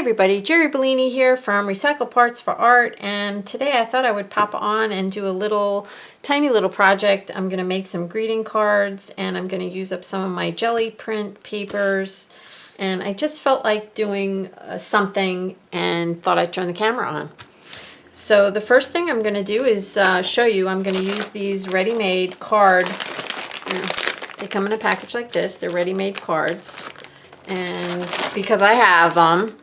everybody, Jeri Bellini here from Recycle Parts for Art, and today I thought I would pop on and do a tiny little project. I'm going to make some greeting cards, and I'm going to use up some of my jelly print papers, and I just felt like doing something and thought I'd turn the camera on. So the first thing I'm going to do is show you. I'm going to use these ready-made card. They come in a package like this. They're ready-made cards. And because I have them,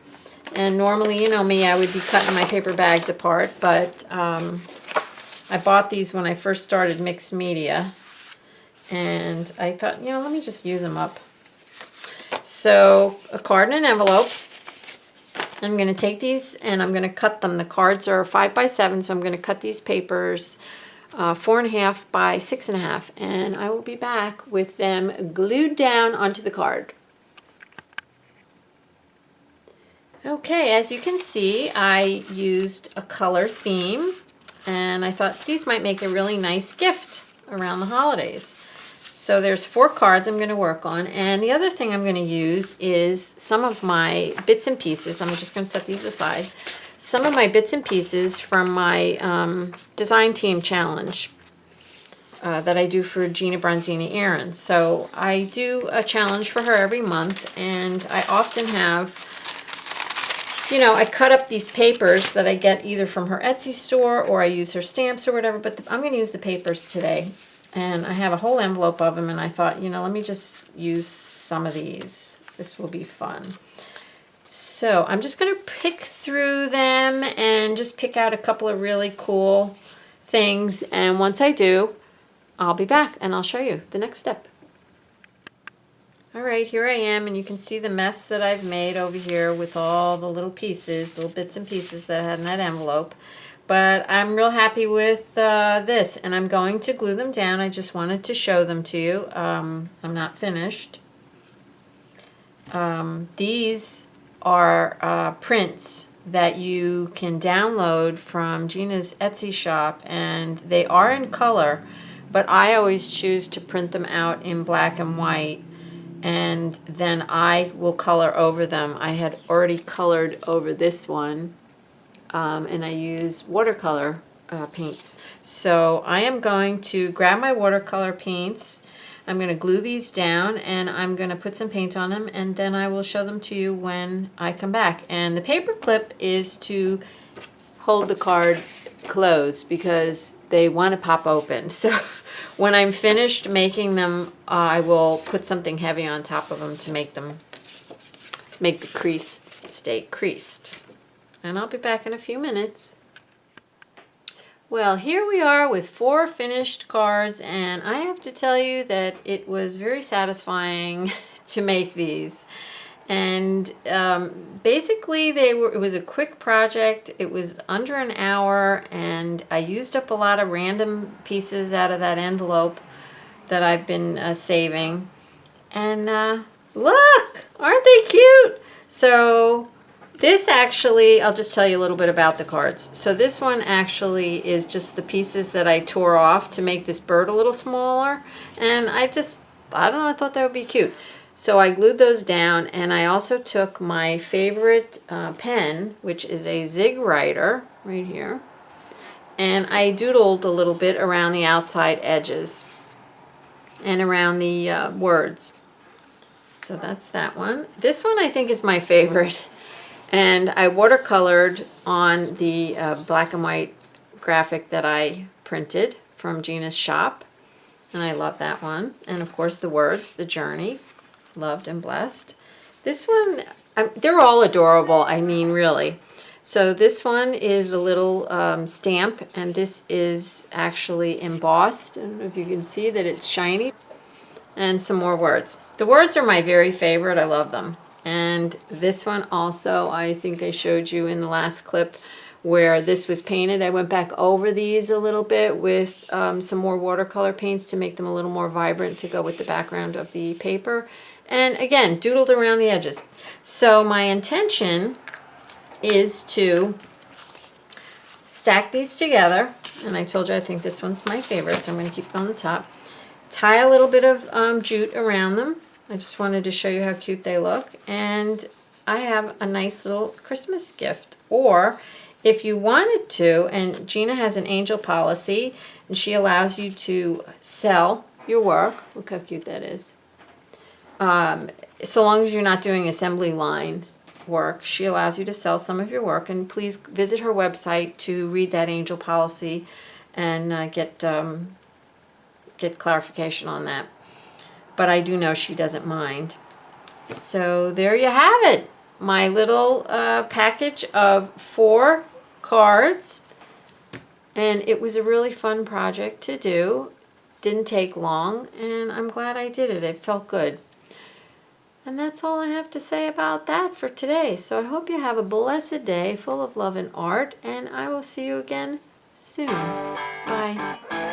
and normally, you know me, I would be cutting my paper bags apart, but I bought these when I first started mixed media, and I thought, you know, let me just use them up. So a card and an envelope. I'm going to take these and I'm going to cut them. The cards are 5 by 7, so I'm going to cut these papers 4.5 by 6.5, and I will be back with them glued down onto the card. Okay, as you can see, I used a color theme, and I thought these might make a really nice gift around the holidays. So there's 4 cards I'm going to work on, and the other thing I'm going to use is some of my bits and pieces. I'm just going to set these aside. Some of my bits and pieces from my design team challenge that I do for Gina Bronzini-Aaron. So I do a challenge for her every month, and I often have, you know, I cut up these papers that I get either from her Etsy store or I use her stamps or whatever, but I'm going to use the papers today. And I have a whole envelope of them, and I thought, you know, let me just use some of these. This will be fun. So I'm just going to pick through them and just pick out a couple of really cool things. And once I do, I'll be back and I'll show you the next step. All right, here I am, and you can see the mess that I've made over here with all the little pieces, little bits and pieces that I had in that envelope. But I'm real happy with this, and I'm going to glue them down. I just wanted to show them to you. I'm not finished. These are prints that you can download from Gina's Etsy shop, and they are in color, but I always choose to print them out in black and white, and then I will color over them. I had already colored over this one, and I use watercolor paints. So I am going to grab my watercolor paints. I'm going to glue these down, and I'm going to put some paint on them, and then I will show them to you when I come back. And the paper clip is to hold the card closed because they want to pop open. So when I'm finished making them, I will put something heavy on top of them to make the crease stay creased. And I'll be back in a few minutes. Well, here we are with 4 finished cards, and I have to tell you that it was very satisfying to make these. And basically it was a quick project. It was under an hour, and I used up a lot of random pieces out of that envelope that I've been saving. And look, aren't they cute? So this actually, I'll just tell you a little bit about the cards. So this one actually is just the pieces that I tore off to make this bird a little smaller. And I don't know, I thought that would be cute. So I glued those down, and I also took my favorite pen, which is a Zig Writer, right here, and I doodled a little bit around the outside edges and around the words. So that's that one. This one I think is my favorite, and I watercolored on the black and white graphic that I printed from Gina's shop, and I love that one. And of course the words, the journey. Loved and blessed. This one, they're all adorable, I mean, really. So this one is a little stamp, and this is actually embossed. I don't know if you can see that it's shiny. And some more words. The words are my very favorite. I love them. And this one also, I think I showed you in the last clip where this was painted. I went back over these a little bit with some more watercolor paints to make them a little more vibrant to go with the background of the paper. And again, doodled around the edges. So my intention is to stack these together. And I told you I think this one's my favorite, so I'm going to keep it on the top. Tie a little bit of jute around them. I just wanted to show you how cute they look. And I have a nice little Christmas gift. Or if you wanted to, and Gina has an angel policy, and she allows you to sell your work. Look how cute that is. So long as you're not doing assembly line work, she allows you to sell some of your work. And please visit her website to read that angel policy and get clarification on that. But I do know she doesn't mind. So there you have it. My little package of 4 cards. And it was a really fun project to do. Didn't take long, and I'm glad I did it. It felt good. And that's all I have to say about that for today. So I hope you have a blessed day full of love and art, and I will see you again soon. Bye.